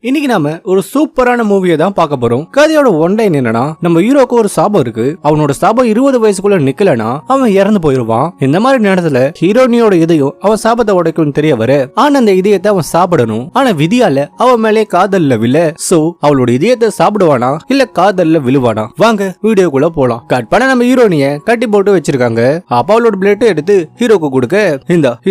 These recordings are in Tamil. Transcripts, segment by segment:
இன்னைக்கு நாம ஒரு சூப்பரான மூவியை தான் பார்க்க போறோம். கதையோட ஒன்லைன் என்னன்னா, நம்ம ஹீரோக்கு ஒரு சாபம் இருக்கு. அவனோட சாபம் 20 வயசுக்குள்ள நிக்கலனா அவன் இறந்து போயிருவான். இந்த மாதிரி நேரத்துல ஹீரோனியோட இதயம் அவன் சாபத்தை உடைக்கும் தெரிய வர, ஆனா அந்த இதயத்தை அவன் சாப்பிடணும். ஆனா விதியால அவன் மேலே காதல்ல விழ, சோ அவளோட இதயத்தை சாப்பிடுவானா இல்ல காதல்ல விழுவானா? வாங்க வீடியோக்குள்ள போலாம். கட் பண்ண நம்ம ஹீரோனிய கட்டி போட்டு வச்சிருக்காங்க. அப்ப அவளோட பிளேட் எடுத்து ஹீரோக்கு கொடுக்க,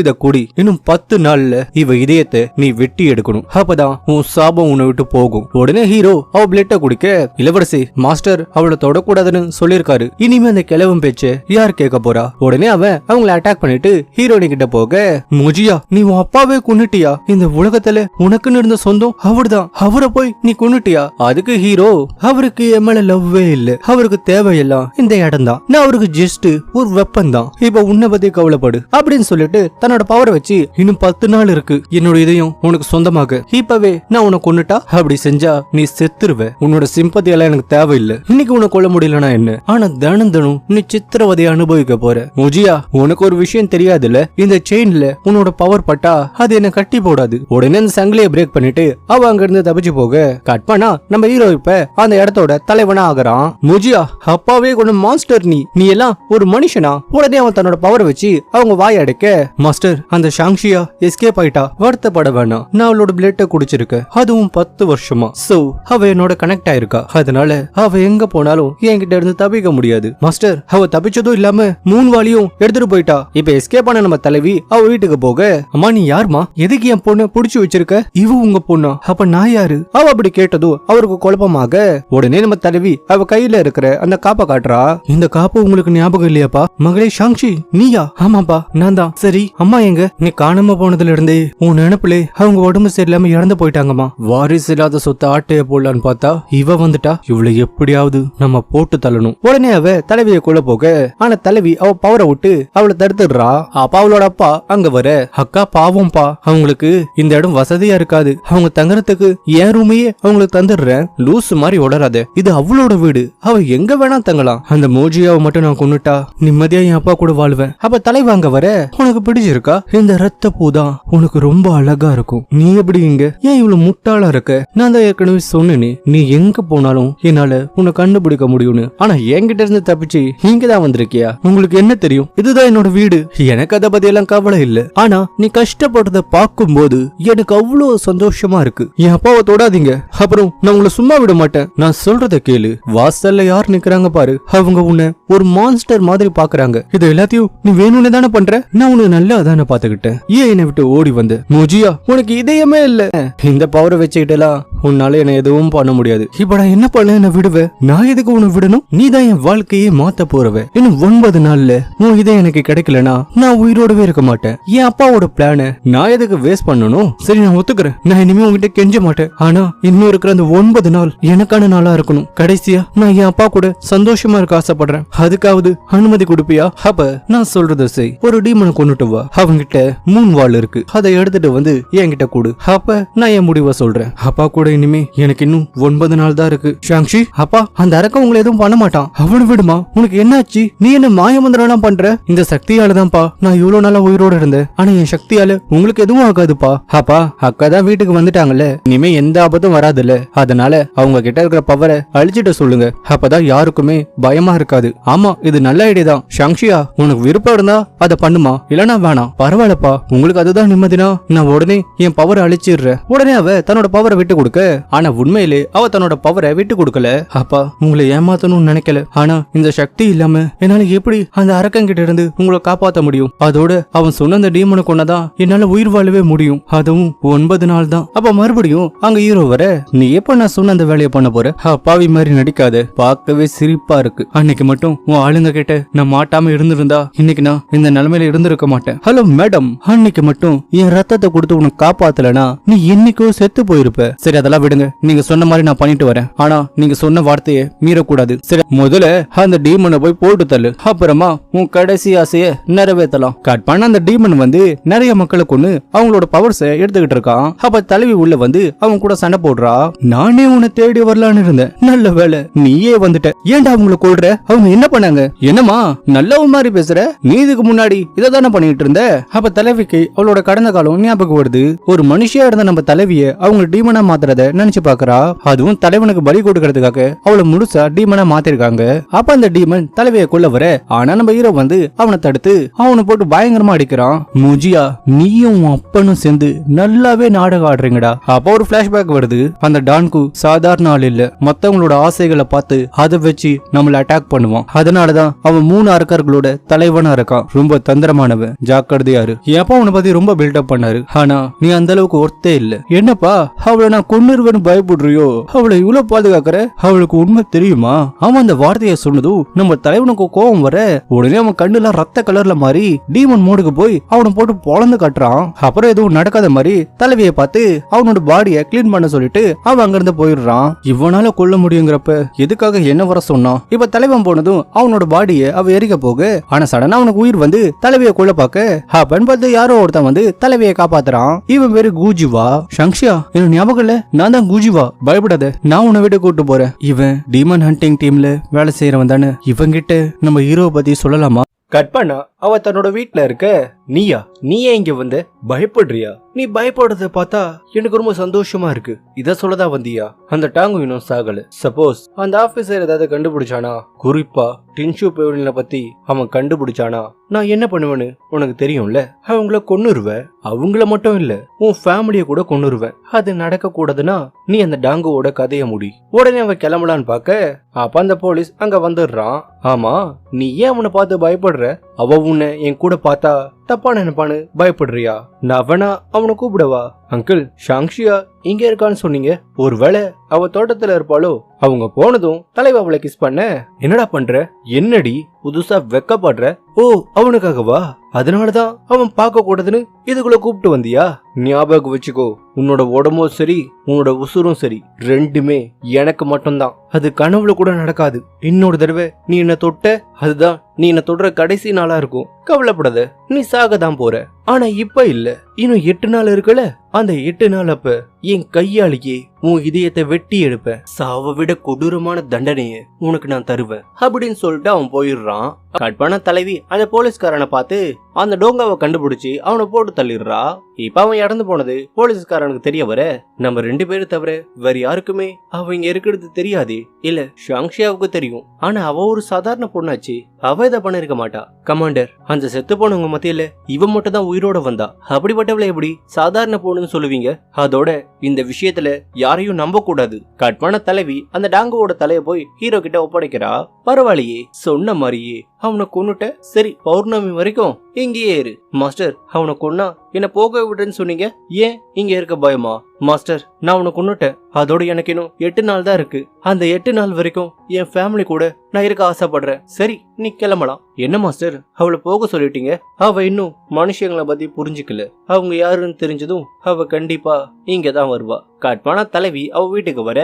இத குடி, இன்னும் 10 நாள்ல இவ இதயத்தை நீ வெட்டி எடுக்கணும், அப்பதான் உன் சாபம் உன்னை விட்டு போகும். உடனே ஹீரோ அவ பிளேட்டை குடிக்க, இளவரசி மாஸ்டர் அவளை தொடக்கூடாதுன்னு சொல்லிருக்காரு, இனிமே அந்த கிழவன் பேச்சு யார் கேட்க போறா? உடனே அவங்களை அட்டாக் பண்ணிட்டு ஹீரோனி கிட்ட போக, முஜியா நீ உன் அப்பாவே கொன்னுட்டியா? இந்த உலகத்துல உனக்குன்னு இருந்த சொந்தம் அவர்தான், அவரை போய் நீ கொன்னுட்டியா? அதுக்கு ஹீரோ, அவருக்கு என் மேல லவ்வே இல்ல, அவருக்கு தேவையெல்லாம் இந்த இடம் தான், நான் அவருக்கு ஜஸ்ட் ஒரு வெப்பன் தான், இப்ப உன்னை பத்தி கவலைப்படு அப்படின்னு சொல்லிட்டு தன்னோட பவரை வச்சு, இன்னும் 10 நாள் இருக்கு என்னோட இதயம் உனக்கு சொந்தமாக, இப்பவே நான் உனக்கு கொன்னுட்டா அப்படி செஞ்சா நீ செத்துருவ, உன்னோட சிம்பத்தி எல்லாம் எனக்கு தேவையில்லை, இன்னைக்கு உனக்கு கொல்ல முடியலனா என்ன, ஆனா தினம் நீ சித்திரவதையை அனுபவிக்க போற. முஜியா உனக்கு ஒரு விஷயம் தெரியாதுல்ல, இந்த செயின்ல உன்னோட பவர் பட்டா அது என்ன கட்டி போடாது. உடனே அந்த சங்கிலியை பிரேக் பண்ணிட்டு அவ அங்க இருந்து தப்பிச்சு போக, கட் பண்ணா நம்ம ஹீரோ இப்ப அந்த இடத்தோட தலைவனா ஆகுறான். முஜியா அப்பாவே கொண்டு மாஸ்டர், நீ எல்லாம் ஒரு மனுஷனா? உடனே அவன் தன்னோட பவரை வச்சு அவங்க வாய் அடைக்க, மாஸ்டர் அந்த ஷாங்ஷியா எஸ்கேப் ஆயிட்டா, வருத்தப்பட வேணாம், நான் அவளோட பிளேட்டை குடிச்சிருக்கேன், அதுவும் 10 வருஷமா, சோ அவ என்னோட கனெக்ட் ஆயிருக்கா, அதனால அவ எங்க போனாலும் என்கிட்ட இருந்து தப்பிக்க முடியாது. மாஸ்டர் அவ தப்பிச்சதும் இல்லாம 3 வாளியும் எடுத்துட்டு போயிட்டா, இப்ப எஸ்கேப் ஆன நம்ம தலைவி அவ வீட்டுக்கு போக, அம்மா நீ யாருமா, எதுக்கு என் பொண்ணை புடிச்சு வச்சிருக்க, இவ உங்க பொண்ணா, அப்ப நான் யாரு? அவ அப்படி கேட்டதும் அவருக்கு குழப்பமாக, உடனே நம்ம தலைவி அவ கையில இருக்கிற அந்த காப்பை காட்டுறா. இந்த காப்பு உங்களுக்கு ஞாபகம் இல்லையாப்பா? மகளே ஷாங்ஷி நீயா? ஆமாப்பா நான் தான். சரி அம்மா எங்க? நீ காணாம போனதுல இருந்தே உன் நினைப்புலே அவங்க உடம்பு சரியில்லாம இறந்து போயிட்டாங்கம்மா, வாரிசு இல்லாத சொத்தை ஆட்டைய போடலான்னு பார்த்தா இவ வந்துட்டா, இவளை எப்படியாவது நம்ம போட்டு தள்ளணும். உடனே அவ தலைவியை கொள்ள போக, ஆனா தலைவி அவ பவரை விட்டு அவளை தடுத்துடுறா. அப்பா அவளோட அப்பா அங்க வர, அக்கா பாவம்பா, அவங்களுக்கு இந்த இடம் வசதியா இருக்காது, அவங்க தங்குறதுக்கு என் ரூமையே அவங்களுக்கு தந்துடுறேன், லூஸ் மாதிரி உடறாத, இது அவளோட வீடு, அவ எங்க வேணா தங்கலாம், அந்த மோஜியாவை மட்டும் நான் கொன்னுட்டா நிம்மதியா என் அப்பா கூட வாழ்வேன். அப்ப தலைவா அங்க வர, உனக்கு பிடிச்சிருக்கா? இந்த ரத்த பூதான் உனக்கு ரொம்ப அழகா இருக்கும், நீ எப்படி இங்க? ஏன் இவ்வளவு முட்டாளா இருக்க? நான் தான் ஏற்கனவே சொன்னேனே, நீ எங்க போனாலும் என்னால உன்னை கண்டுபிடிக்க முடியும்னு, ஆனா என்கிட்ட இருந்து தப்பிச்சு நீங்க தான் வந்திருக்கியா? உங்களுக்கு என்ன தெரியும், இதுதான் என்னோட வீடு, எனக்கு அதை பத்தி எல்லாம் கவலை இல்ல, ஆனா நீ கஷ்டப்படுறத பார்க்கும் போது எனக்கு அவ்வளவு சந்தோஷமா இருக்கு, என் அப்பாவை தொடாதீங்க, அப்புறம் நான் உங்களை சும்மா விட மாட்டேன், நான் சொல்றத கேளு, வாசல்ல யார் நிக்கிறாங்க பாரு, அவங்க உன்னை ஒரு மான்ஸ்டர் மாதிரி பாக்குறாங்க, இது எல்லாத்தையும் நீ வேணும்னு தானே பண்ற, நான் உனக்கு நல்லா தானே பாத்துக்கிட்டேன், ஏன் என்னை விட்டு ஓடி வந்த? மோஜியா உனக்கு இதயமே இல்ல, இந்த பவரை வச்சுக்கிட்டலாம் உன்னால என்ன எதுவும் பண்ண முடியாது, இப்ப நான் என்ன பண்ண, என்ன விடுவேன், நான் எதுக்கு உன்னை விடணும், நீ தான் என் வாழ்க்கையே மாத்த போறவ, இன்னும் 9 நாள்ல உன் இதே எனக்கு கிடைக்கலனா நான் உயிரோடவே இருக்க மாட்டேன், என் அப்பாவோட பிளான நான் எதுக்கு வேஸ்ட் பண்ணணும்? சரி நான் ஒத்துக்கிறேன், நான் இனிமே உங்ககிட்ட கெஞ்ச மாட்டேன், ஆனா இன்னும் இருக்கிற அந்த 9 நாள் எனக்கான நாளா இருக்கணும், கடைசியா நான் என் அப்பா கூட சந்தோஷமா இருக்க ஆசைப்படுறேன், அதுக்காவது அனுமதி கொடுப்பியா? அப்ப நான் சொல்றத செய், ஒரு டீமனை கொண்டுட்டு வா, அவங்கிட்ட 3 வாள் இருக்கு, அதை எடுத்துட்டு வந்து என்கிட்ட கொடு, அப்ப நான் என் முடிவை சொல்றேன், அப்பா கூட இனிமே எனக்கு இன்னும் 9 நாள் தான் இருக்கு. ஷாங்ஷி அப்பா அந்த அரக்கம் உங்களை எதுவும் பண்ண மாட்டான், அவனு விடுமா, உனக்கு என்னாச்சு, நீ என்ன மாயமந்திரம் பண்ற? இந்த சக்தியால தான்ப்பா நான் இவ்வளவு நாளா உயிரோட இருந்தேன், ஆனா என் சக்தியால உங்களுக்கு எதுவும் ஆகாதுப்பா. அப்பா அக்கா தான் வீட்டுக்கு வந்துட்டாங்கல்ல, இனிமே எந்த ஆபத்தும் வராதுல்ல, அதனால அவங்க கிட்ட இருக்கிற பவரை அழிச்சிட்டு சொல்லுங்க, அப்பதான் யாருக்குமே பயமா இருக்காது. ஆமா இது நல்ல ஐடியா தான் ஷாங்ஷியா, உனக்கு விருப்பம் இருந்தா அதை பண்ணுமா, இல்லனா வேணாம், பரவாயில்லப்பா உங்களுக்கு அதுதான் நிம்மதினா நான் உடனே என் பவரை அழிச்சிடுறேன். உடனே அவ தன்னோட பவரை விட்டு கொடுக்க, ஆனா உண்மையிலே அவ தன்னோட பவரை விட்டு கொடுக்கல. அப்பா உங்களை ஏமாத்தணும்னு நினைக்கல, ஆனா இந்த சக்தி இல்லாம என்னால எப்படி அந்த அரக்கங்கிட்ட இருந்து உங்களை காப்பாத்த முடியும், அதோட அவன் சொன்ன அந்த டீமனை கொன்னதான் என்னால உயிர் வாழவே முடியும், அதுவும் 9 நாள் தான். அப்ப மறுபடியும் அங்க ஹீரோ வர, நீ எப்ப நான் சொன்ன அந்த வேலையை பண்ண போற? அப்பாவி மாதிரி நடிக்காத, பார்க்கவே சிரிப்பா இருக்கு, அன்னைக்கு மட்டும் உன் ஆளுங்க கிட்ட நான் மாட்டாம இருந்திருந்தா இன்னைக்கு நான் இந்த நிலைமையில இருந்திருக்க மாட்டேன். ஹலோ மேடம், அன்னைக்கு மட்டும் என் ரத்தத்தை கொடுத்து உனக்கு காப்பாத்தலனா நீ என்னைக்கோ செத்து போயிருப்ப. சரி அதெல்லாம் விடுங்க, நீங்க சொன்ன மாதிரி நான் பண்ணிட்டு வரேன், ஆனா நீங்க சொன்ன வார்த்தையை மீறக்கூடாது. சரி முதல்ல அந்த டீமனை போய் போட்டு தள்ளு, அப்புறமா உன் கடைசி ஆசைய நிறைவேற்றலாம். கட் பண்ண அந்த டீமன் வந்து நிறைய மக்களை கொண்டு அவங்களோட பவர்ஸ எடுத்துக்கிட்டு இருக்கான். அப்ப தலைவி உள்ள வந்து அவங்க கூட சண்டை போடுறா. நானே உன்னை தேடி வரலான்னு இருந்தேன், நல்ல வேலை நீயே வந்துட்ட, ஏன்டா அவங்கள கொல்ற? அவங்க என்ன பண்ணாங்க? என்னமா நல்ல மாதிரி பேசுற, நீ இதுக்கு முன்னாடி இதை தானே பண்ணிட்டு இருந்த? அப்ப தலைவிக்கு அவளோட கடந்த காலம் ஞாபகம் வருது. ஒரு மனுஷியா இருந்த நம்ம தலைவிய அவங்க அவங்க டீமனா மாத்துறத நினைச்சு பாக்குறா. அதுவும் தலைவனுக்கு பலி கொடுக்கறதுக்காக அவளை முழுசா டீமனா மாத்திருக்காங்க. அப்ப அந்த டீமன் தலைவியை கொல்ல வர, ஆனா நம்ம ஹீரோ வந்து அவனை தடுத்து அவனை போட்டு பயங்கரமா அடிக்கிறான். முஜியா, நீயும் அப்பனும் சேர்ந்து நல்லாவே நாடகம் ஆடுறீங்கடா. அப்ப ஒரு பிளாஷ்பேக் வருது. அந்த டான்கு சாதாரண ஆள் இல்ல, மத்தவங்களோட ஆசைகளை பார்த்து அதை வச்சு நம்மள அட்டாக் பண்ணுவான். அதனாலதான் அவன் 3 அரக்கர்களோட தலைவனா இருக்கான். ரொம்ப தந்திரமானவன், ஜாக்கிரதையாரு. எப்ப அவனை பத்தி ரொம்ப பில்டப் பண்ணாரு. ஆனா நீ அந்த அளவுக்கு ஒர்த்தே இல்ல. என்னப்பா, அவளை நான் கொன்னுருவேன்னு பயப்படுறியோ? அவளை இவ்வளவு பாதுகாக்கிற? அவளுக்கு உண்மை தெரியுமா? அவன் அந்த வார்த்தையை சொன்னதும் நம்ம தலைவனுக்கு கோபம் வர, உடனே அவன் கண்ணுல ரத்த கலர்ல மாறி டீமன் மோடுக்கு போய் அவனை போட்டு பொழந்து கட்டுறான். அப்புறம் எதுவும் நடக்காத மாதிரி தலைவியை பார்த்து அவனோட பாடியை கிளீன் பண்ண சொல்லிட்டு அவன் அங்கிருந்து போயிடுறான். இவனால கொல்ல முடியுங்கிறப்ப எதுக்காக என்ன வர சொன்னான்? இப்ப தலைவன் போனதும் அவனோட பாடியை அவ எரிக்க போக, ஆனா சடனா அவனுக்கு உயிர் வந்து தலைவியை கொல்ல பார்க்க, அப்பன்னு பார்த்து யாரோ ஒருத்தன் வந்து தலைவியை காப்பாத்துறான். இவன் பேரு கூஜிவா. ஷங்ஷியா, எனக்கு ஞாபகம் இல்ல, நான் தான் கூஜிவா. பயப்படாத, நான் உன்னை விட்டு கூட்டு போறேன். இவன் டீமன் ஹண்டிங் டீம்ல வேலை செய்யறவன் தானே. இவங்கிட்ட நம்ம ஹீரோவை பத்தி சொல்லலாமா? கட் பண்ணா அவ தன்னோட வீட்டுல இருக்க. நீயா, நீ ஏன் இங்க வந்த? பயப்படுறியா? நீ பயப்படுறத பார்த்தா எனக்கு ரொம்ப சந்தோஷமா இருக்கு. இத சொல்லதான் வந்தியா? அந்த டாங்கு இன்னும் சாகல. சப்போஸ் அந்த ஆபீசர் ஏதாவது கண்டுபிடிச்சானா, குறிப்பா டின்ஷு பெவிலியனை பத்தி அவன் கண்டுபிடிச்சானா, நான் என்ன பண்ணுவேன்னு உனக்கு தெரியும்ல. அவங்கள கொன்னுருவ. அவங்கள மட்டும் இல்ல, உன் ஃபேமிலிய கூட கொன்னுருவேன். அது நடக்க கூடாதுன்னா நீ அந்த டாங்குவோட கதைய முடி. உடனே அவன் கிளம்பலான்னு பாக்க, அப்ப அந்த போலீஸ் அங்க வந்துடுறான். ஆமா, நீ ஏன் அவனை பார்த்து பயப்படுற? அவ உன்னை என் கூட பார்த்தா தப்பா நினைப்பான்னு பயப்படுறியா? நான் வேணா அவனை கூப்பிடவா? அங்கிள், ஷாங்ஷியா இங்க இருக்கான்னு சொன்னீங்க. ஒருவேளை அவ தோட்டத்துல இருப்பாளோ? அவங்க போனதும் தலைவ அவளை கிஸ் பண்ண. என்னடா பண்ற? என்னடி புதுசா வெக்கப்படுற? ஓ, அவனுக்காகவா? அதனாலதான் அவன் பார்க்க கூடாதுன்னு இதுக்குள்ள கூப்பிட்டு வந்தியா? ஞாபகம் வச்சுக்கோ, உன்னோட உடம்பும் சரி உன்னோட உசுரும் சரி ரெண்டுமே எனக்கு மட்டும்தான். அது கனவுல கூட நடக்காது. இன்னொரு தடவை நீ என்ன தொட்ட, அதுதான் நீ என்ன தொடுற கடைசி நாளா இருக்கும். கவலைப்படாத, நீ சாகதான் போற. ஆனா இப்ப இல்ல, இன்னும் 8 நாள் இருக்குல்ல. அந்த 8 நாள் அப்ப என் கையாலேயே உன் இதயத்தை வெட்டி எடுப்பேன். சாவை விட கொடூரமான தண்டனைய உனக்கு நான் தருவேன் அப்படின்னு சொல்லிட்டு அவன் போயிடுறான். கட்பான தலைவி அந்த போலீஸ்காரனை பார்த்து அந்த டோங்காவை கண்டுபிடிச்சு அவனை போட்டு தள்ளிடுறா. இப்ப அவன் இறந்து போனது போலீஸ்காரனுக்கு தெரிய வர, நம்ம 2 பேரும் தவிர வேற யாருக்குமே அவ இங்க இருக்கிறது தெரியாது. இல்ல, ஷாங்ஷியாவுக்கு தெரியும். ஆனா அவ ஒரு சாதாரண பொண்ணாச்சு, அவ இதை பண்ணிருக்க மாட்டா. கமாண்டர், அந்த செத்து போனவங்க மத்தியில இவன் மட்டும் தான் உயிரோட வந்தா. அப்படிப்பட்டவளை எப்படி சாதாரண பொண்ணுன்னு சொல்லுவீங்க? அதோட இந்த விஷயத்துல யாரையும் நம்ப கூடாது. கட்மான தலைவி அந்த டாங்குவோட தலைய போய் ஹீரோ கிட்ட ஒப்படைக்கிறா. பரவாயில்லையே, சொன்ன மாதிரியே அவனை கொன்னுட்ட. சரி, பௌர்ணமி வரைக்கும் இங்கேயே இரு. மாஸ்டர், அவனை கொன்னா என்ன போக விடுன்னு சொன்னீங்க, ஏன் இங்க இருக்க பயமா? மாஸ்டர், நான் அவனை கொன்னுட்டேன். அதோட எனக்கு இன்னும் 8 நாள் தான் இருக்கு. அந்த 8 நாள் வரைக்கும் என் ஃபேமிலி கூட நான் இருக்க ஆசைப்படுறேன். சரி, நீ கிளம்பலாம். என்ன மாஸ்டர், அவளை போக சொல்லிட்டீங்க? அவ இன்னும் மனுஷங்களை பத்தி புரிஞ்சுக்கல. அவங்க யாருன்னு தெரிஞ்சதும் அவ கண்டிப்பா இங்க தான் வருவா. கட்பான தலைவி அவ வீட்டுக்கு வர,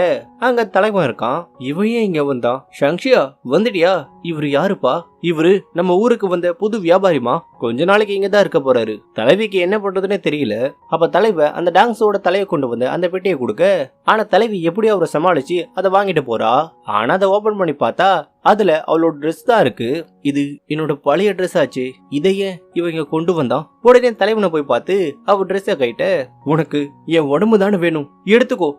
அங்க தலைவன் இருக்கான். இவன் ஏன் இங்க வந்தான்? ஷாங்ஷியா, வந்துட்டியா? இவரு யாருப்பா? இவரு நம்ம ஊருக்கு வந்த புது வியாபாரிமா. கொஞ்ச நாளைக்கு இங்க தான் இருக்க போறாரு. தலைவிக்கு என்ன பண்றதுன்னே தெரியல. அப்ப தலைவ அந்த டாங்ஸோட தலையை கொண்டு வந்து அந்த பெட்டியை கொடுக்க, ஆனா தலைவி எப்படி அவரை சமாளிச்சு அதை வாங்கிட்டு போறா. ஆனா அதை ஓபன் பண்ணி பார்த்தா அதுல அவளோட ட்ரெஸ் தான் இருக்கு. இது என்னோட பழைய ட்ரெஸ் ஆச்சு, இதையே இவங்க கொண்டு வந்தான். உடனே தலைவனை போய் பார்த்து அவ ட்ரெஸ்ஸ கைட்ட, உனக்கு என் உடம்பு தானே வேணும், எடுத்துக்கோ,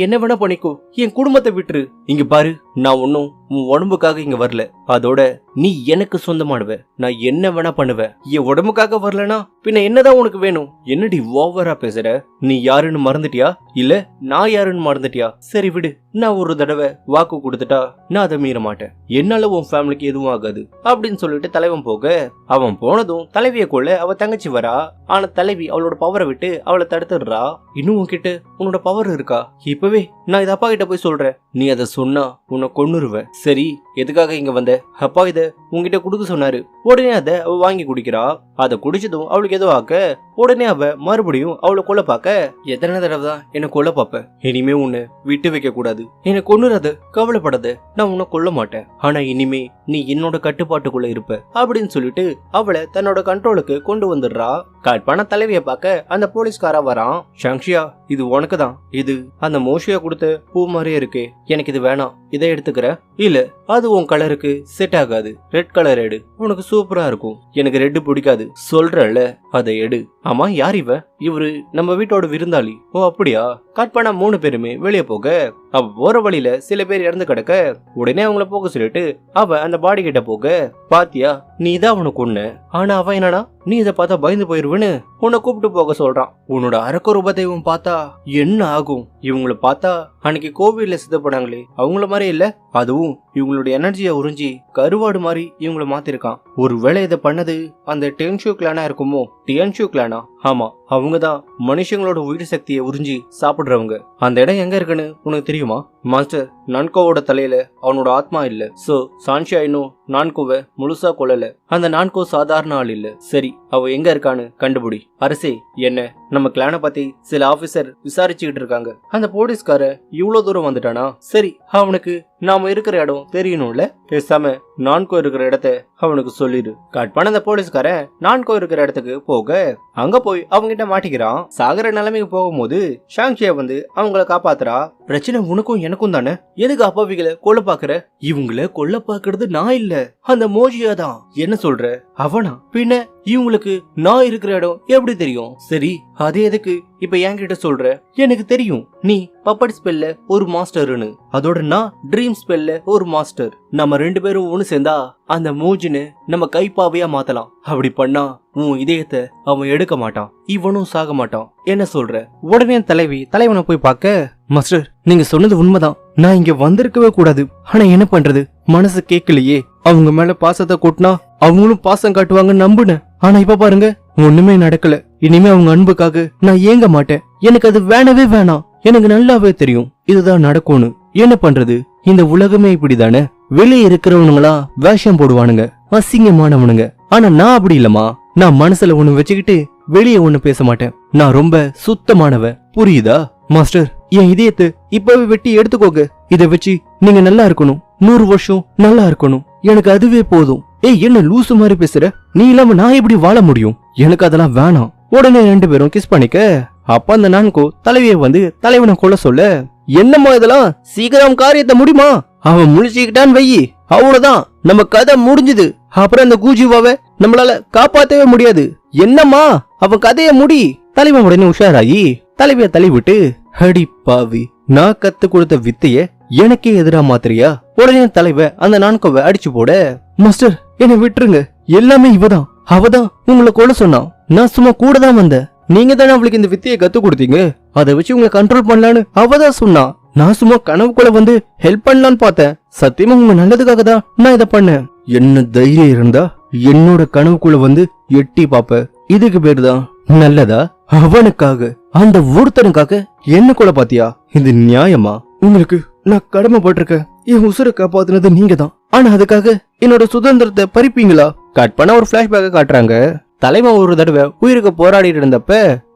என்ன வேணா பண்ணிக்கோ, என் குடும்பத்தை விட்டுரு. இங்க பாரு, நான் ஒன்னும் உன் உடம்புக்காக இங்க வரல. அதோட நீ எனக்கு சொந்தமானவ. நான் என்ன வேணா பண்ணுவேன். என் உடம்புக்காக வரலனா பின்ன என்னதான் உனக்கு வேணும்? என்னடி ஓவரா பேசுற? நீ யாருன்னு மறந்துட்டியா? இல்ல நான் யாருன்னு மறந்துட்டியா? சரி விடு, நான் ஒரு தடவை வாக்கு கொடுத்துட்டா நான் அதை மீற மாட்டேன். என்னால உன் ஃபேமிலிக்கு எதுவும் ஆகாது அப்படின்னு சொல்லிட்டு தலைவன் போக, அவன் போனதும் தலைவியை கொள்ள அவ தங்கச்சி வரா. ஆனா தலைவி அவளோட பவரை விட்டு அவளை தடுத்துடுறா. இன்னும் உன்கிட்ட உன்னோட பவர் இருக்கா? இப்பவே நான் இத அப்பா கிட்ட போய் சொல்றேன். நீ அதை சொன்னா உன்னை கொன்னுருவேன். சரி, எதுக்காக இங்க வந்த? அப்பா இத உன்கிட்ட குடுக்க சொன்னாரு. உடனே அதை அவ வாங்கி குடிக்கிறா. அதை குடிச்சதும் அவளுக்கு ஏதோ ஆக்க, உடனே அவ மறுபடியும் அவளை கொல்ல பாக்க, எத்தனை தடவை தான் என்ன கொல்ல பாப்ப? இனிமே உன்னை விட்டு வைக்க கூடாது. என்ன கொன்னுறாத, கவலைப்படாத, நான் உன்னை கொல்ல மாட்டேன். ஆனா இனிமே நீ என்னோட கட்டுப்பாட்டுக்குள்ள இருப்ப அப்படின்னு சொல்லிட்டு அவளை தன்னோட கண்ட்ரோலுக்கு கொண்டு வந்துடுறா. கட்பான தலைவிய பார்க்க அந்த போலீஸ்காரா வரான். ஷாங்ஷியா, இது உனக்கு தான். இது அந்த மோஷியா கொடுத்த பூ மாதிரியே இருக்கு. எனக்கு இது வேணாம், இதை எடுத்துக்கிற? இல்ல, அது உன் கலருக்கு செட் ஆகாது. ரெட் கலர் எடு, உனக்கு சூப்பரா இருக்கும். எனக்கு ரெட் பிடிக்காது சொல்றல, அதை எடு ஆமா யார் இவரு நம்ம வீட்டோட விருந்தாளி. ஓ அப்படியா? கட் பண்ண 3 பேருமே வெளியே போக அவ போற வழியில சில பேர் இறந்து கிடக்க உடனே அவங்கள போக சொல்லிட்டு அவ அந்த பாடி கிட்ட போக, பாத்தியா நீ தான் அவனை கொன்ன. ஆனா அவன் என்னடா நீ இதை பார்த்தா பயந்து போயிருவேன்னு உன்னை கூப்பிட்டு போக சொல்றான். உன்னோட அரக்க ரூபத்தையும் பார்த்தா என்ன ஆகும்? இவங்களை பார்த்தா அன்னைக்கு கோவில்ல சித்த போனாங்களே அவங்கள மாதிரி இல்ல, அதுவும் இவங்களோட எனர்ஜியை உறிஞ்சி கருவாடு மாதிரி இவங்களை மாத்திருக்கான். ஒருவேளை இதை பண்ணது அந்த டென்ஷூ கிளானா இருக்குமோ? டியன்ஷூ கிளானா? ஆமா, அவங்கதான் மனுஷங்களோட உயிர் சக்தியை உறிஞ்சி சாப்பிடுறவங்க. அந்த இடம் எங்க இருக்குன்னு உனக்கு தெரியுமா? மாஸ்டர், நான்கோவோட தலையில அவனோட ஆத்மா இல்ல. சோ சான்ஷியா இன்னும் நான்கோவை முழுசா கொல்லல. அந்த நான்கோ சாதாரண ஆள் இல்ல. சரி, அவ எங்க இருக்கான்னு கண்டுபிடி. அரசே, என்ன நம்ம கிளானை பத்தி சில ஆபீசர் விசாரிச்சுக்கிட்டு இருக்காங்க. அந்த போலீஸ்கார இவ்வளவு தூரம் வந்துட்டானா? சரி, அவனுக்கு நாம இருக்கிற இடம் தெரியணும்ல. பேசாம நான்கோ இருக்கிற இடத்த அவனுக்கு சொல்லிடு. கட் பண்ண அந்த போலீஸ்காரன் நான்கோ இருக்கிற இடத்துக்கு போக அங்க போய் அவங்க கிட்ட மாட்டிக்கிறான். சாகர நிலைமைக்கு போகும்போது ஷாங்ஷியா வந்து அவங்கள காப்பாத்துறா. பிரச்சனை உனக்கும் எனக்கும் தானே, எதுக்கு அப்பாவிகளை கொல்ல பாக்குற? இவங்கள கொல்ல பாக்குறது நான் இல்ல, அந்த மோஜியா தான். என்ன சொல்ற? அவனா? பின்ன இவங்களுக்கு நான் இருக்கிற இடம் எப்படி தெரியும்? சரி, அதே எதுக்கு இப்ப என்கிட்ட சொல்ற? எனக்கு தெரியும் நீ பப்பட் ஸ்பெல்ல ஒரு மாஸ்டர்னு, அதோட நான் ட்ரீம் ஸ்பெல்ல ஒரு மாஸ்டர். நம்ம 2 பேரும் ஒண்ணு சேர்ந்தா அந்த மூஜின்னு நம்ம கைப்பாவையா மாத்தலாம். அப்படி பண்ணா உன் இதயத்தை அவன் எடுக்க மாட்டான், இவனும் சாக மாட்டான். என்ன சொல்ற? உடனே தலைவனை போய் பார்க்க, மாஸ்டர் நீங்க சொன்னது உண்மைதான், நான் இங்க வந்திருக்கவே கூடாது. ஆனா என்ன பண்றது, மனசு கேட்கலையே. அவங்க மேல பாசத்தை கொட்டினா அவங்களும் பாசம் காட்டுவாங்க நம்புனேன். ஆனா இப்ப பாருங்க, ஒண்ணுமே நடக்கல. இனிமே அவங்க அன்புக்காக நான் ஏங்க மாட்டேன். எனக்கு அது வேணவே வேணாம். எனக்கு நல்லாவே தெரியும் இதுதான் நடக்கும்னு. என்ன பண்றது, இந்த உலகமே இப்படிதானே. வெளியே இருக்கிறவனுங்களா வேஷம் போடுவானுங்க, அசிங்கமானவனுங்க. ஆனா நான் அப்படி இல்லமா. நான் மனசுல ஒண்ணு வச்சுக்கிட்டு வெளியே ஒண்ணு பேச மாட்டேன். நான் ரொம்ப சுத்தமானவ, புரியுதா? மாஸ்டர், என் இதயத்தை இப்பவே வெட்டி எடுத்துக்கோங்க. இதை வச்சு நீங்க நல்லா இருக்கணும், 100 வருஷம் நல்லா இருக்கணும். எனக்கு அதுவே போதும். ஏய், என்ன லூசு மாதிரி பேசுற? நீ இல்லாம நான் எப்படி வாழ முடியும்? எனக்கு அதெல்லாம் வேணாம். உடனே 2 பேரும் கிஸ் பண்ணிக்க. அப்ப அந்த நான்கோ தலைவியை வந்து தலைவனை கொல்ல சொல்ல, என்னம்மா இதெல்லாம், சீக்கிரம் காரியத்தை முடியுமா? அவன் முழிச்சுக்கிட்டான் வையி, அவ்வளவுதான், நம்ம கதை முடிஞ்சுது. அப்புறம் அந்த கூஜிவாவை நம்மளால காப்பாத்தவே முடியாது. என்னம்மா அவன் கதைய முடி. தலைவன் உடனே உஷாராயி தலைவிய தள்ளி விட்டு, அடி பாவி, நான் கத்து கொடுத்த வித்தைய எனக்கே எதிரா மாத்திரியா? உடனே தலைவ அந்த நான்கோவை அடிச்சு போட, மாஸ்டர் என்னை விட்டுருங்க, எல்லாமே இவதான், அவதான் உங்களை கொல்ல சொன்னான். நான் சும்மா கூட தான் வந்தேன். நீங்க தானே அவளுக்கு இந்த வித்தையை கத்து கொடுத்தீங்க, அதை வச்சு உங்களை கண்ட்ரோல் பண்ணலான்னு அவதான் சொன்னான். நான் சும்மா கனவுக்குள்ள வந்து ஹெல்ப் பண்ணலான்னு பார்த்தேன். சத்தியமா உங்க நல்லதுக்காக தான் நான் இதை பண்ணேன். என்ன தைரியம் இருந்தா என்னோட கனவுக்குள்ள வந்து எட்டி பாப்ப. இதுக்கு பேருதான் நல்லதா? அவனுக்காக, அந்த ஒருத்தனுக்காக என்ன கூட பாத்தியா? இது நியாயமா? உங்களுக்கு நான் கடமைப்பட்டிருக்கேன். என் உசுரை காப்பாத்துனது நீங்க தான். ஆனா அதுக்காக என்னோட சுதந்திரத்தை பறிப்பீங்களா? கட் பண்ண ஒரு பிளாஷ்பேக்க காட்டுறாங்க. தலைவன் ஒரு தடவை உயிருக்கு போராடிட்டு இருந்தப்ப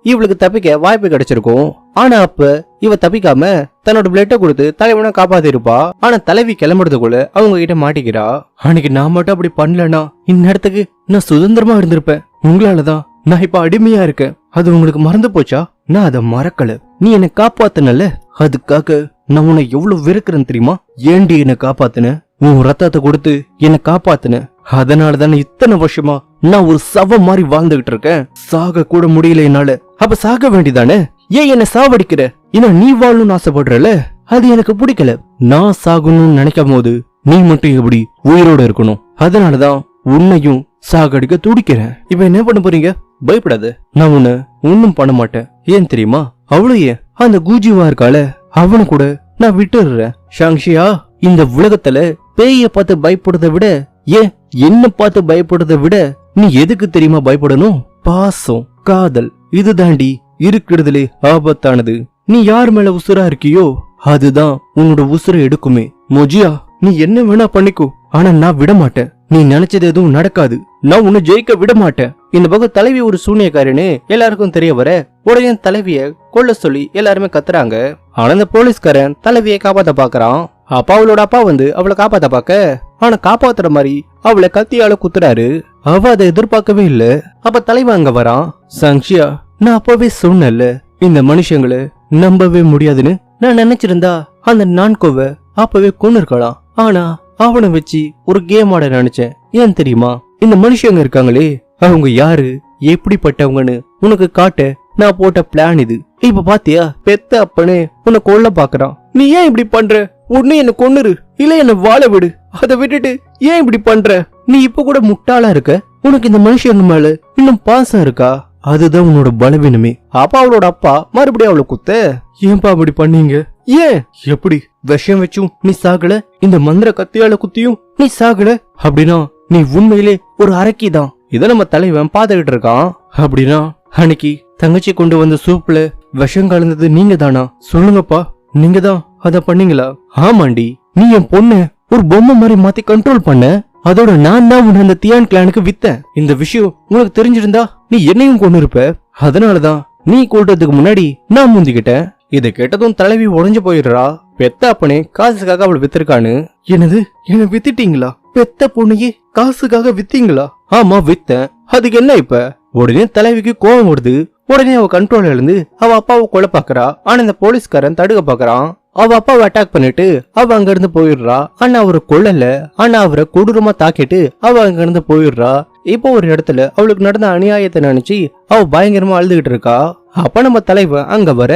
இவளுக்கு தப்பிக்க வாய்ப்பு கிடைச்சிருக்கும். ஆனா அப்ப இவ தப்பிக்காம தன்னோட பிளட்டை கொடுத்து தலைவனை காப்பாத்தி இருப்பா. ஆனா தலைவி கிளம்புறதுக்குள்ள அவங்க கிட்ட மாட்டிக்கிறா. அன்னைக்கு நான் மட்டும் அப்படி பண்ணலன்னா இந்நேரத்துக்கு நான் சுதந்திரமா இருந்திருப்பேன். உங்களாலதான் நான் இப்ப அடிமையா இருக்கேன். அது உங்களுக்கு மறந்து போச்சா? நான் அதை மறக்கல. நீ என்னை காப்பாத்துனல, அதுக்காக நான் உன்னை எவ்வளவு வெறுக்கிறேன்னு தெரியுமா? ஏண்டி என்னை காப்பாத்துன? உன் ரத்தத்தை கொடுத்து என்னை காப்பாத்துன. அதனாலதானே இத்தனை வருஷமா நான் ஒரு சவம் மாதிரி வாழ்ந்துகிட்டு இருக்கேன். சாக கூட முடியல என்னால. அப்ப சாக வேண்டிதானே? ஏன் என்ன சாவடிக்கிற? ஏன்னா நீ வாழணும்னு ஆசைப்படுறல, அது எனக்கு பிடிக்கல. நான் சாகணும்னு நினைக்கும் போது நீ மட்டும் எப்படி உயிரோட இருக்கணும்? அதனாலதான் உன்னையும் சாகடிக்க துடிக்கிறேன். இப்ப என்ன பண்ண போறீங்க? பயப்படாத, நான் உன்னை ஒன்னும் பண்ண மாட்டேன். ஏன் தெரியுமா? அவ்வளவு ஏன் அந்த கூஜிவா இருக்கால, அவனை கூட நான் விட்டுடுறேன். ஷாங்ஷியா, இந்த உலகத்துல பேய பார்த்து பயப்படுறத விட, ஏன் என்ன பார்த்து பயப்படுறத விட நீ எதுக்கு தெரியுமா பயப்படணும்? பாசம், காதல், இது தாண்டி இருக்கிறதுலே ஆபத்தானது. நீ யார் மேல உசுரா இருக்கியோ அதுதான் உன்னோட உசுரை எடுக்குமே. மொஜியா, நீ என்ன வேணா பண்ணிக்கோ, ஆனா நான் விட மாட்டேன். நீ நினைச்சது எதுவும் நடக்காது. நான் உன்னை ஜெயிக்க விட மாட்டேன். இந்த பக்கம் தலைவி ஒரு சூனியக்காரன்னு எல்லாருக்கும் தெரிய வர உடனே தலைவிய கொல்ல சொல்லி எல்லாருமே கத்துறாங்க. ஆனா அந்த போலீஸ்காரன் தலைவியை காப்பாத்த பாக்குறான். அப்பா அவளோட அப்பா வந்து அவளை காப்பாத்த பாக்க, ஆனா காப்பாத்துற மாதிரி அவளை கத்தியால குத்துறாரு. அவ அதை எதிர்பார்க்கவே இல்ல. அப்ப தலைவன் அங்க வரான். சாங்ஷியா, நான் அப்பவே சொன்னல, இந்த மனுஷங்களை நம்பவே முடியாதுன்னு. நான் நினைச்சிருந்தா அந்த நான்கோவை அப்பவே கொன்னு இருக்கலாம். ஆனா அவனை வச்சு ஒரு கேம் ஆட நினைச்சேன். ஏன் தெரியுமா? இந்த மனுஷங்க இருக்காங்களே, அவங்க யாரு எப்படிப்பட்டவங்கன்னு உனக்கு காட்ட நான் போட்ட பிளான் இது. இப்ப பாத்தியா, பெத்த அப்பனே உன்னை கொல்ல பாக்குறான். நீ ஏன் இப்படி பண்ற? உடனே என்ன கொன்னுரு, இல்ல என்ன வாழ விடு. அதை விட்டுட்டு ஏன் இப்படி பண்ற? நீ இப்ப கூட முட்டாளா இருக்க. உனக்கு இந்த மனுஷங்க மேல இன்னும் பாசம் இருக்கா? அதுதான் உன்னோட பலவீனமே. அப்பா அவளோட அப்பா மறுபடியும் அவளை குத்த, ஏன்பா அப்படி பண்ணீங்க? ஏன் எப்படி விஷம் வச்சும் நீ சாகல, இந்த மந்திர கத்தியால குத்தியும் நீ சாகல அப்படின்னா நீ உண்மையிலே ஒரு அரக்கிதான். இத நம்ம தலைவன் பாத்துக்கிட்டு இருக்கான். அப்படின்னா அன்னைக்கு தங்கச்சி கொண்டு வந்த சூப்ல விஷம் கலந்தது நீங்க தானா? சொல்லுங்கப்பா, நீங்க தான் அத பண்ணீங்களா? ஆமாண்டி, நீ என் பொண்ணு ஒரு பொம்மை மாதிரி மாத்தி கண்ட்ரோல் பண்ண. அதோட நான் தான் உன்னை அந்த தியான் கிளானுக்கு வித்தேன். இந்த விஷயம் உனக்கு தெரிஞ்சிருந்தா நீ என்னையும் கொண்டு இருப்ப. அதனாலதான் நீ கொல்றதுக்கு முன்னாடி நான் முந்திக்கிட்டேன். இதை கேட்டதும் தலைவி உடைஞ்சு போயிடுறா. பெத்த அப்பனே காசுக்காக அவளை வித்திருக்கான்னு. என்னது, என்ன வித்துட்டீங்களா? பெத்த பொண்ணையே காசுக்காக வித்தீங்களா? ஆமா வித்தேன். அதுக்கு என்ன இப்ப? உடனே தலைவிக்கு கோபம் வருது. உடனே அவ கண்ட்ரோல் இழந்து அவ அப்பாவை கொலை பாக்குறா. ஆனா இந்த போலீஸ்காரன் தடுக்க பாக்குறான். அவ அப்பாவை அட்டாக் பண்ணிட்டு அவ அங்க இருந்து போயிடுறா. ஆனா அவரை கொல்லல, ஆனா அவரை கொடூரமா தாக்கிட்டு அவ அங்க இருந்து போயிடுறா. இப்போ ஒரு இடத்துல அவளுக்கு நடந்த அநியாயத்தை நினைச்சு அவ பயங்கரமா அழுதுகிட்டு இருக்கா. அப்ப நம்ம தலைவன் அங்க வர,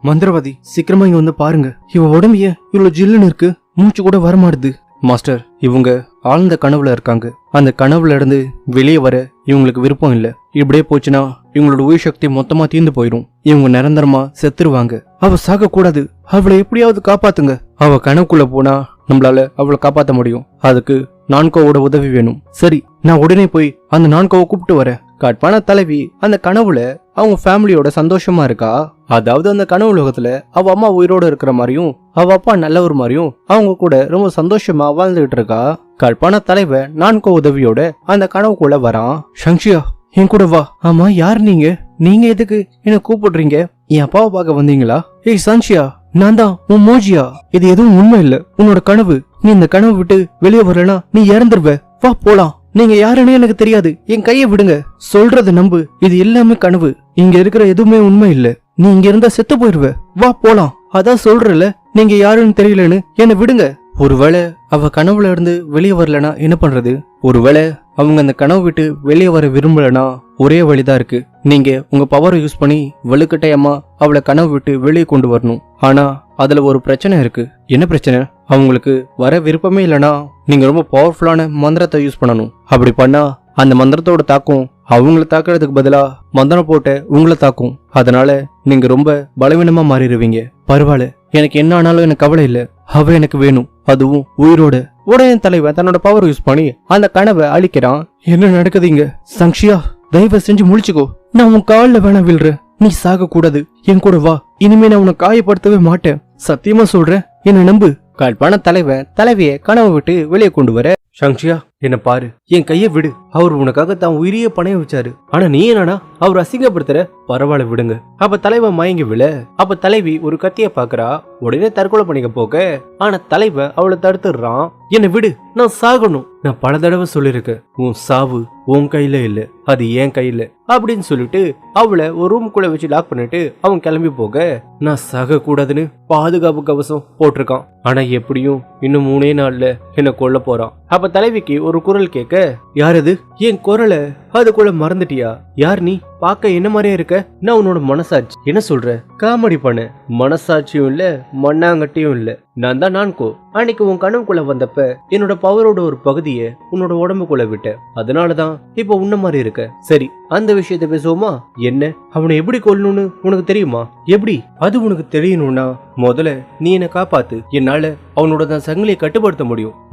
மந்திரவாதி சீக்கிரமா இங்க வந்து பாருங்க, இவ உடம்பிய இவ்வளவு ஜில்லுன்னு இருக்கு, மூச்சு கூட வரமாடுது. மாஸ்டர், இவங்க ஆழ்ந்த கனவுல இருக்காங்க. அந்த கனவுல இருந்து வெளியே வர இவங்களுக்கு விருப்பம் இல்ல. இப்படியே போச்சுன்னா இவங்களோட உயிர் சக்தி மொத்தமா தீர்ந்து போயிடும். இவங்க நிரந்தரமா செத்துருவாங்க. அவ சாக கூடாது, அவளை எப்படியாவது காப்பாத்துங்க. அவ கனவுக்குள்ள போனா நம்மளால அவளை காப்பாத்த முடியும். அதுக்கு நான்கோவோட உதவி வேணும். சரி, நான் உடனே போய் அந்த நான்கோவை கூப்பிட்டு வரேன். கட்பான தலைவி அந்த கனவுல அவங்க ஃபேமிலியோட சந்தோஷமா இருக்கா. அதாவது அந்த கனவு உலகத்துல அவ அம்மா உயிரோட இருக்கிற மாதிரியும் அவ அப்பா நல்லவர் மாதிரியும் அவங்க கூட ரொம்ப சந்தோஷமா வாழ்ந்துகிட்டு இருக்கா. கட்பான தலைவன் நான்கோ உதவியோட அந்த கனவுக்குள்ள வரான். ஷங்ஷியா, என் கூட வா. ஆமா, யார் நீங்க? நீங்க எதுக்கு என்ன கூப்பிடுறீங்க? என் அப்பாவை பார்க்க வந்தீங்களா? ஏய் சன்ஷியா, நான் தான் உன் மோஜியா. இது எதுவும் உண்மை இல்ல, உன்னோட கனவு. நீ இந்த கனவு விட்டு வெளியே வரலனா நீ இறந்துருவ. வா போலாம். நீங்க யாருன்னு எனக்கு தெரியாது, என் கைய விடுங்க. சொல்றத நம்பு, இது எல்லாமே கனவு. இங்க இருக்கிற எதுவுமே உண்மை இல்ல. நீ இங்க இருந்தா செத்து போயிருவ. வா போலாம். அதான் சொல்றல, நீங்க யாருன்னு தெரியலன்னு என்ன விடுங்க. ஒருவேளை அவ கனவுல இருந்து வெளியே வரலனா என்ன பண்றது? ஒருவேளை அவங்க அந்த கனவு விட்டு வெளியே வர விரும்பலனா ஒரே வழிதான் இருக்கு. நீங்க உங்க பவரை யூஸ் பண்ணி வலுக்கட்டாயமா அவளை கனவு விட்டு வெளியே கொண்டு வரணும். ஆனா அதுல ஒரு பிரச்சனை இருக்கு. என்ன பிரச்சனை? அவங்களுக்கு வர விருப்பமே இல்லனா நீங்க ரொம்ப பவர்ஃபுல்லான மந்திரத்தை யூஸ் பண்ணணும். அப்படி பண்ணா அந்த மந்திரத்தோட தாக்கம் அவங்கள தாக்குறதுக்கு பதிலா மந்திரம் போட்ட உங்களை தாக்கும். அதனால நீங்க ரொம்ப பலவீனமா மாறிடுவீங்க. பரவாயில்ல, எனக்கு என்ன ஆனாலும் எனக்கு கவலை இல்ல. அவ எனக்கு வேணும், அதுவும் உயிரோட. உடனே தலைவன் தன்னோட பவர் யூஸ் பண்ணி அந்த கனவை அழிக்கிறான். என்ன நடக்குதுங்க? சங்ஷியா, தயவு செஞ்சு முழிச்சுக்கோ. நான் உன் காலில் வேணா விழுறேன். நீ சாக கூடாது. என் கூட வா. இனிமே நான் உன்னை காயப்படுத்தவே மாட்டேன். சத்தியமா சொல்றேன், என்ன நம்பு. கல்பான தலைவன் தலைவிய கனவை விட்டு வெளியே கொண்டு வர, சங்ஷியா என்ன பாரு, என் கைய விடு. அவர் உனக்காக தான் உயிரிய பணைய வச்சாரு. ஆனா நீ என்னடா அவர் அசிங்கப்படுத்துற? பரவாயில்ல விடுங்க. அப்ப தலைவன் மயங்கி விழ, அப்ப தலைவி ஒரு கத்திய பாக்குறா. உடனே தற்கொலை பண்ணிக்க போக, ஆனா தலைவன் அவளை தடுத்துடுறான். என்ன விடு, நான் சாகணும். நான் பல தடவை சொல்லிருக்கேன், உன் சாவு உன் கையில இல்ல, அது என் கையில அப்படின்னு சொல்லிட்டு அவளை ஒரு ரூம்குள்ள வச்சு லாக் பண்ணிட்டு அவன் கிளம்பி போக, நான் சாக கூடாதுன்னு பாதுகாப்பு கவசம் போட்டிருக்கான். ஆனா எப்படியும் இன்னும் 3 நாள்ல என்ன கொல்ல போறான். அப்ப தலைவிக்கு ஒரு குரல் கேட்க, யார் அது? என் குரலை அதுக்குள்ள மறந்துட்டியா? யார் நீ? பார்க்க என்ன மாதிரியே இருக்க? நான் உன்னோட மனசாட்சி. என்ன சொல்ற? காமெடி பண்ண. மனசாட்சியும் இல்ல, மண்ணாங்கட்டியும் இல்ல. நான் தான் நான்கோ. அன்னைக்கு உன் கனவுக்குள்ள வந்தப்ப என்னோட பவரோட ஒரு பகுதியை உன்னோட உடம்புக்குள்ள விட்ட. அதனாலதான் இப்ப உன்ன மாதிரி இருக்க. சரி, அந்த விஷயத்த பேசுவோமா? என்ன, அவனை எப்படி கொல்லணும்னு உனக்கு தெரியுமா? எப்படி? அது உனக்கு தெரியணும்னா முதல்ல நீ என்ன காப்பாத்து. என்னால அவனோட தான் சங்கிலியை கட்டுப்படுத்த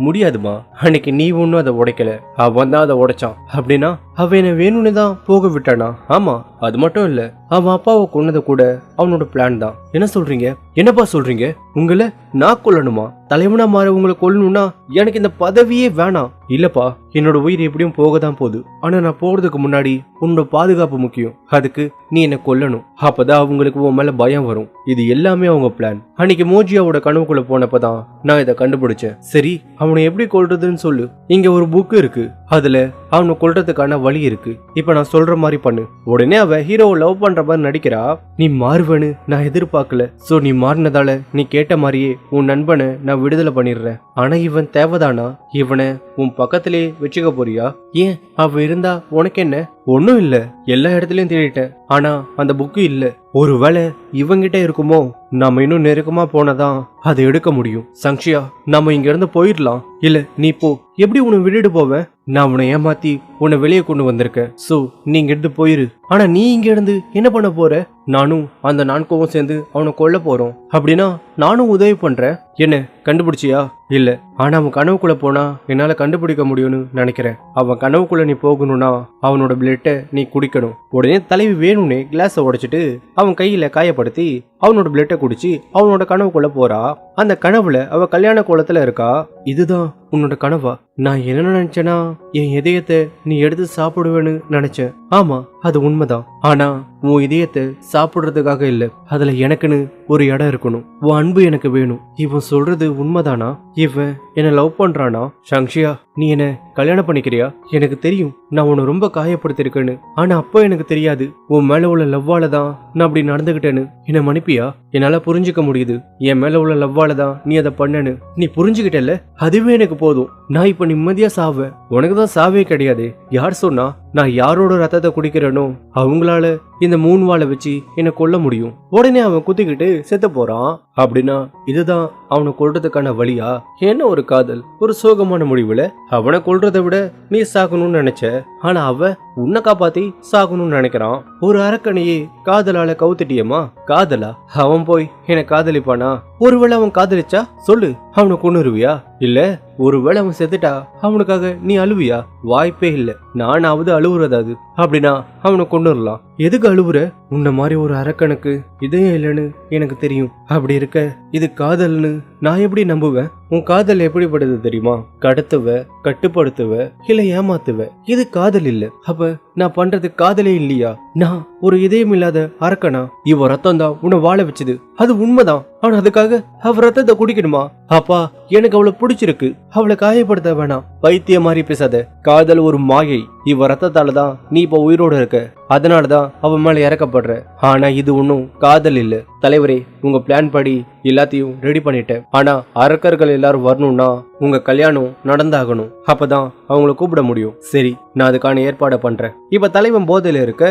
முடியாதுமா. அன்னைக்கு நீ ஒன்னும் அதை உடைக்கல, அவன் தான் அதை உடைச்சான். அப்படின்னா அவன் என்ன வேணும்னு தான் போக விட்டானா? ஆமா, அது மட்டும் இல்ல, அவன் அப்பாவை கொன்னது கூட அவனோட பிளான் தான். என்ன சொல்றீங்க? என்னப்பா சொல்றீங்க? உங்களை நான் கொல்லணுமா? தலைவனா மாற உங்களை கொல்லணும்னா எனக்கு இந்த பதவியே வேணாம். இல்லப்பா, என்னோட உயிர் எப்படியும் போகதான் போகுது. ஆனா நான் போறதுக்கு முன்னாடி உன்னோட பாதுகாப்பு முக்கியம். அதுக்கு நீ என்ன கொல்லணும். அப்பதான் அவங்களுக்கு உன் மேல பயம் வரும். இது எல்லாமே அவங்க பிளான். அன்னைக்கு மோஜியாவோட கனவுக்குள்ள போனப்பதான் நான் இதை கண்டுபிடிச்சேன். சரி, அவனை எப்படி கொல்றதுன்னு சொல்லு. இங்க ஒரு புக் இருக்கு, அதுல அவனை கொல்றதுக்கான வழி இருக்கு. இப்ப நான் சொல்ற மாதிரி பண்ணு. உடனே அவ ஹீரோவை லவ் பண்ற மாதிரி நடிக்கிறா. நீ மாறுவேன்னு நான் எதிர்பார்க்கல. சோ நீ மாறினதால நீ கேட்ட மாதிரியே உன் நண்பனை நான் விடுதலை பண்ணிடுறேன். ஆனா இவன் தேவைதானா? இவனை உன் பக்கத்திலே வச்சுக்க போறியா? ஏன், அவ இருந்தா உனக்கு என்ன? ஒன்னும் இல்ல, எல்லா இடத்துலயும் தேடிட்டேன், ஆனா அந்த புக்கு இல்ல. ஒருவேளை இவங்கிட்ட இருக்குமோ? நாம இன்னும் நெருக்கமா போனதான் அதை எடுக்க முடியும். சங்ஷியா, நாம இங்க இருந்து போயிடலாம். இல்ல நீ போ. எப்படி உன்னை விட்டுட்டு போவேன்? நான் உன்னை ஏமாத்தி உன்னை வெளியே கொண்டு வந்திருக்கேன். சோ நீங்க இருந்து போயிரு. ஆனா நீ இங்க இருந்து என்ன பண்ண போற? நானும் அந்த நான்கோவும் சேர்ந்து அவனை கொல்ல போறோம். அப்படின்னா நானும் உதவி பண்றேன். என்ன கண்டுபிடிச்சியா? இல்ல, ஆனா அவன் கனவுக்குள்ள போனா என்னால கண்டுபிடிக்க முடியும்னு நினைக்கிறேன். அவன் கனவுக்குள்ள நீ போகணும்னா அவனோட பிளட்டை நீ குடிக்கணும். உடனே தலைவி வேணும்னே கிளாஸை உடைச்சிட்டு அவன் கையில காயப்படுத்தி அவனோட பிளட்டை குடிச்சு அவனோட கனவுக்குள்ள போறா. அந்த கனவுல அவ கல்யாண கோலத்துல இருக்கா. இதுதான் உன்னோட கனவா? நான் என்ன நினைச்சேன்னா என் இதயத்தை நீ எடுத்து சாப்பிடுவேன்னு நினைச்சேன். ஆமா, அது உண்மைதான். ஆனா உன் இதயத்தை சாப்பிடுறதுக்காக இல்ல, அதுல எனக்குன்னு ஒரு இடம் இருக்கணும். உன் அன்பு எனக்கு வேணும். இவன் சொல்றது உண்மைதானா? இவன் என்ன லவ் பண்றானா? சங்ஷியா, நீ என்ன கல்யாணம் பண்ணிக்கிறியா? எனக்கு தெரியும் நான் உன்னை ரொம்ப காயப்படுத்திருக்கேன்னு. ஆனா அப்ப எனக்கு தெரியாது உன் மேல உள்ள லவ்வால தான் நான் அப்படி நடந்துகிட்டேன்னு. என்ன மன்னிப்பியா? என்னால புரிஞ்சுக்க முடியுது என் மேல உள்ள லவ்வால தான் நீ அதை பண்ணனு. நீ புரிஞ்சுக்கிட்டல, அதுவே எனக்கு போதும். நான் இப்ப நிம்மதியா சாவேன். உனக்குதான் சாவே கிடையாது. யார் சொன்னா நான் யாரோட ரத்தத்தை குடிக்கிறேனோ அவங்களால இந்த 3 வாளை வச்சு என்ன கொல்ல முடியும்? உடனே அவன் குத்திக்கிட்டு செத்து போறான். அப்படின்னா இதுதான் அவனை கொல்றதுக்கான வழியா? என்ன ஒரு காதல், ஒரு சோகமான முடிவுல அவனை கொல்றதை விட நீ சாகணும்னு நினைச்ச. ஆனா அவன் உன்னை காப்பாத்தி சாகணும்னு நினைக்கிறான். ஒரு அரக்கனையே காதலால கவுத்துட்டியமா? காதலா? அவன் போய் என்ன காதலிப்பானா? ஒருவேளை அவன் காதலிச்சா சொல்லு, அவனை கொன்னுருவியா? இல்ல ஒருவேளை அவன் செத்துட்டா அவனுக்காக நீ அழுவியா? வாய்ப்பே இல்ல. நானாவது அழுவுறதாது. அப்படின்னா அவனை கொன்னுடலாம். எதுக்கு அழுவுற? உன்ன மாதிரி ஒரு அரக்கனுக்கு இதயம் இல்லைன்னு எனக்கு தெரியும். அப்படி இருக்க இது காதல்னு நான் எப்படி நம்புவேன்? உன் காதல் எப்படிப்படுது தெரியுமா? கடத்துவ, கட்டுப்படுத்துவ, இல்ல ஏமாத்துவ. இது காதல் இல்ல. அப்ப நான் பண்றது காதலே இல்லையா? நான் ஒரு இதயம் இல்லாத அரக்கனா? இவ ரத்தம் தான் உன்னை வாழ வச்சுது, அது உண்மைதான். ஆனா அதுக்காக அவ ரத்தத்தை குடிக்கணுமா? அப்பா, எனக்கு அவளை பிடிச்சிருக்கு, அவளை காயப்படுத்த வேணாம். பைத்திய மாதிரி பேசாத. காதல் ஒரு மாயை. இவ ரத்தத்தாலதான் நீ இப்ப உயிரோட இருக்க, அதனாலதான் அவன் மேல இறக்கப்படுற. ஆனா இது ஒன்னும் காதல் இல்ல. தலைவரே, உங்க பிளான் படி எல்லாத்தையும் ரெடி பண்ணிட்டேன். ஆனா அரக்கர்கள் எல்லாரும் வரணும்னா உங்க கல்யாணம் நடந்தாகணும். அப்பதான் அவங்கள கூப்பிட முடியும். சரி, நான் அதுக்கான ஏற்பாடை பண்றேன். இப்ப தலைவன் போதையில இருக்க.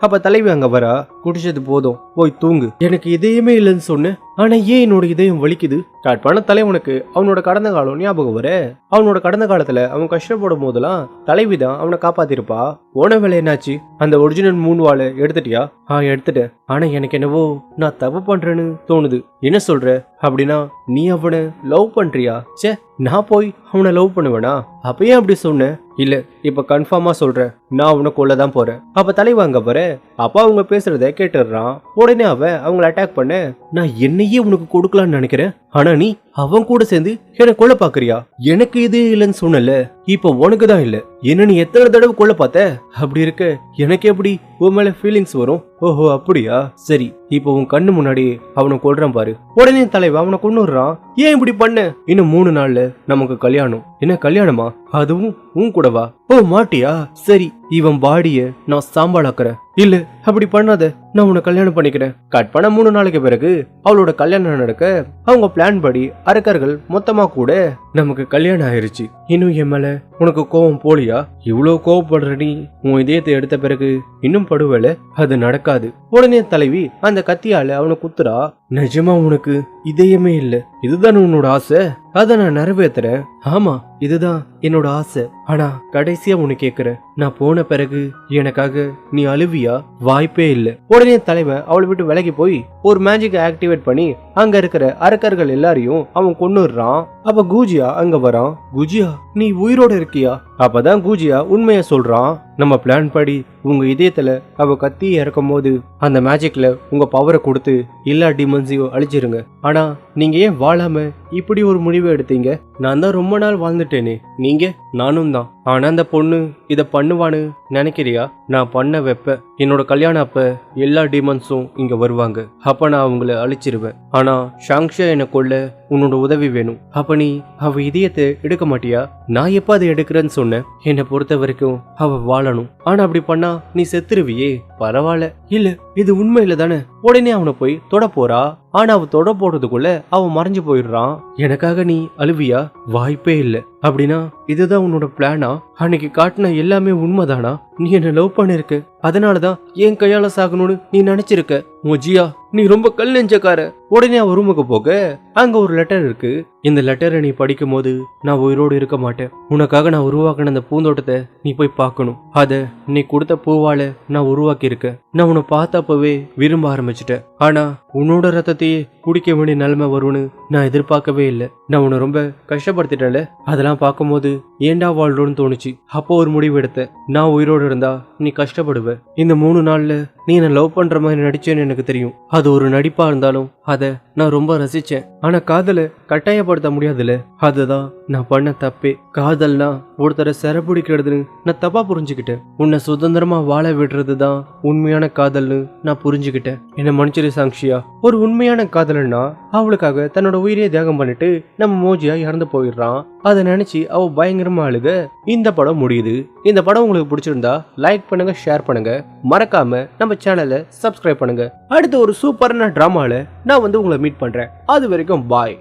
அப்ப தலைவி அங்க வரா. குடிச்சது போதும், போய் தூங்கு. எனக்கு இதயமே இல்லைன்னு சொன்ன, ஆனா ஏன் என்னோட இதயம் வலிக்குது? காட்பான தலைவனுக்கு அவனோட கடந்த காலம் ஞாபகம் வர. அவனோட கடந்த காலத்துல அவன் கஷ்டப்படும் போதெல்லாம் தலைவிதான் அவனை காப்பாத்திருப்பா. போன வேலை என்னாச்சு? அந்த ஒரிஜினல் 3 வாளை எடுத்துட்டியா? எடுத்துட்டேன். ஆனா எனக்கு என்னவோ நான் தப்பு பண்றேன்னு தோணுது. என்ன சொல்ற? அப்படின்னா நீ அவனை லவ் பண்றியா? சே, நான் போய் அவனை லவ் பண்ணுவேனா? அப்ப ஏன் அப்படி சொன்ன? இல்ல, இப்ப கன்ஃபார்மா சொல்றேன், நான் அவனை கொல்லதான் போறேன். அப்ப தலைவா அங்க வர. அப்பா அவங்க பேசுறத கேட்டுறான். உடனே அவன் அவங்களை அட்டாக் பண்ண. நான் என்னையே உனக்கு கொடுக்கலான்னு நினைக்கிறேன், ஆனா நீ அவன் கூட சேர்ந்து என்ன கொல்ல பாக்குறியா? எனக்கு இது இல்லைன்னு சொன்னல, இப்ப உனக்கு தான் இல்ல. என்ன நீ எத்தனை தடவை கொல்ல பார்த்த? அப்படி இருக்க எனக்கு எப்படி உன் மேல ஃபீலிங்ஸ் வரும்? ஓஹோ அப்படியா? சரி, இப்ப உன் கண்ணு முன்னாடி அவனை கொல்றான் பாரு. உடனே தலைவன் அவனை கொன்னுடுறான். ஏன் இப்படி பண்ண? இன்னும் 3 நாள்ல நமக்கு கல்யாணம். என்ன கல்யாணமா? அதுவும் உன் கூடவா? ஓ மாட்டியா? சரி, இவன் பாடிய நான் சாம்பாளாக்குறேன். இல்ல அப்படி பண்ணாத, நான் உன்னை கல்யாணம் பண்ணிக்கிறேன். கட் பண்ண 3 நாளைக்கு பிறகு அவளோட கல்யாணம் நடக்க அவங்க பிளான் படி அரக்கர்கள் மொத்தமா கூட நமக்கு கல்யாணம் ஆயிருச்சு. இன்னும் என் மேல உனக்கு கோவம் போலியா? இவ்வளவு கோவப்படுற நீ உன் இதயத்தை எடுத்த பிறகு இன்னும் படுவல? அது நடக்காது. உடனே தலைவி அந்த கத்தியால அவனை குத்துறா. நிஜமா உனக்கு இதயமே இல்ல, இதுதான் உன்னோட ஆசை? அத நான் நிறைவேத்துறேன். ஆமா, இதுதான் என்னோட ஆசை. ஆனா கடைசியா உன்னை கேக்குறேன், நான் போன பிறகு எனக்காக நீ அழுவியா? வாய்ப்பே இல்ல. உடனே தலைவன் அவளை விட்டு விலகி போய் ஒரு மேஜிக் ஆக்டிவேட் பண்ணி அங்க இருக்கிற அரக்கர்கள் எல்லாரையும் அவன் கொன்னுடுறான். அப்ப கூஜியா அங்க வரான். கூஜியா, நீ உயிரோட இருக்கியா? அப்பதான் கூஜியா உண்மைய சொல்றான். நம்ம பிளான் படி உங்க இதயத்துல அவ கத்தி இறக்கும் போது அந்த மேஜிக்ல உங்க பவரை கொடுத்து எல்லா டிமன்ஸையும் அழிச்சிருங்க. ஆனா நீங்க ஏன் வாழாம இப்படி ஒரு முடிவை எடுத்தீங்க? நான் தான் ரொம்ப நாள் வாழ்ந்துட்டேனே. நீங்க? நானும் தான். ஆனா அந்த பொண்ணு இத பண்ணுவான்னு நினைக்கிறியா? நான் பண்ண வைப்ப. என்னோட கல்யாணம் அப்ப எல்லா டிமன்ஸும் இங்க வருவாங்க. அப்ப நான் அவங்கள அழிச்சிருவேன். ஆனா ஷாங்ஷா என்ன கொல்ல உன்னோட உதவி வேணும். அப்ப நீ அவ இதயத்தை எடுக்க மாட்டியா? நான் எப்ப அதை எடுக்கிறேன்னு சொன்னேன். என்னை பொறுத்த வரைக்கும் அவ வாழணும். ஆனா அப்படி பண்ணா நீ செத்துருவியே. பரவாயில்ல. இல்ல இது உண்மையில தானே. உடனே அவனை போய் தொட போறா. ஆனா அவ தொட போறதுக்குள்ள அவன் மறைஞ்சு போயிடுறான். எனக்காக நீ அழுவியா? வாய்ப்பே இல்ல. அப்படின்னா இதுதான் உன்னோட பிளானா? அன்னைக்கு காட்டின எல்லாமே உண்மைதானா? நீ என்ன லவ் பண்ணிருக்க, அதனாலதான் என் கையால சாகணும்னு நீ நினைச்சிருக்க. மோஜியா, நீ ரொம்ப கல் நெஞ்சக்கார. உடனே அவ ரூமுக்கு போக அங்க ஒரு லெட்டர் இருக்கு. இந்த லெட்டரை நீ படிக்கும் போது நான் உயிரோடு இருக்க மாட்டேன். உனக்காக நான் உருவாக்கின அந்த பூந்தோட்டத்தை நீ போய் பார்க்கணும். அத நீ கொடுத்த பூவால நான் உருவாக்கி இருக்க. நான் உன்னை பார்த்தப்பவே விரும்ப ஆரம்பிச்சிட்டேன். ஆனா உன்னோட ரத்தத்தையே குடிக்க வேண்டிய நிலைமை வரும்னு நான் எதிர்பார்க்கவே இல்லை. நான் உன்னை ரொம்ப கஷ்டப்படுத்திட்டேன்ல. அதெல்லாம் பார்க்கும்போது ஏண்டா வாழ்றோன்னு தோணுச்சு. அப்போ ஒரு முடிவு எடுத்த. நான் உயிரோடு இருந்தா நீ கஷ்டப்படுவ. இந்த 3 நாள்ல நீ என்ன லவ் பண்ற மாதிரி நடிச்சேன்னு எனக்கு தெரியும். அது ஒரு நடிப்பா இருந்தாலும் அத நான் ரொம்ப ரசிச்சேன். ஆனா காதலை கட்டாயப்படுத்த முடியாதுல. அதுதான் நான் பண்ண தப்பே. காதல்னா ஒருத்தரை சிறப்பிடிக்கிறதுன்னு நான் தப்பா புரிஞ்சுக்கிட்டேன். உன்னை சுதந்திரமா வாழ விடுறதுதான் உண்மையான காதல்னு நான் புரிஞ்சுக்கிட்டேன். என்ன மன்னிச்சிரு சாங்ஷியா. ஒரு உண்மையான காதல்னா அவளுக்காக தன்னோட உயிரையே தியாகம் பண்ணிட்டு நம்ம மோஜியா இறந்து போயிடுறான். அதை நினைச்சு அவ பயங்கரமா அழுக. இந்த படம் முடியுது. இந்த படம் உங்களுக்கு பிடிச்சிருந்தா லைக் பண்ணுங்க, ஷேர் பண்ணுங்க, மறக்காம நம்ம சேனலை சப்ஸ்கிரைப் பண்ணுங்க. அடுத்த ஒரு சூப்பரான டிராமால நான் உங்களை மீட் பண்றேன். அது வரைக்கும் பாய்.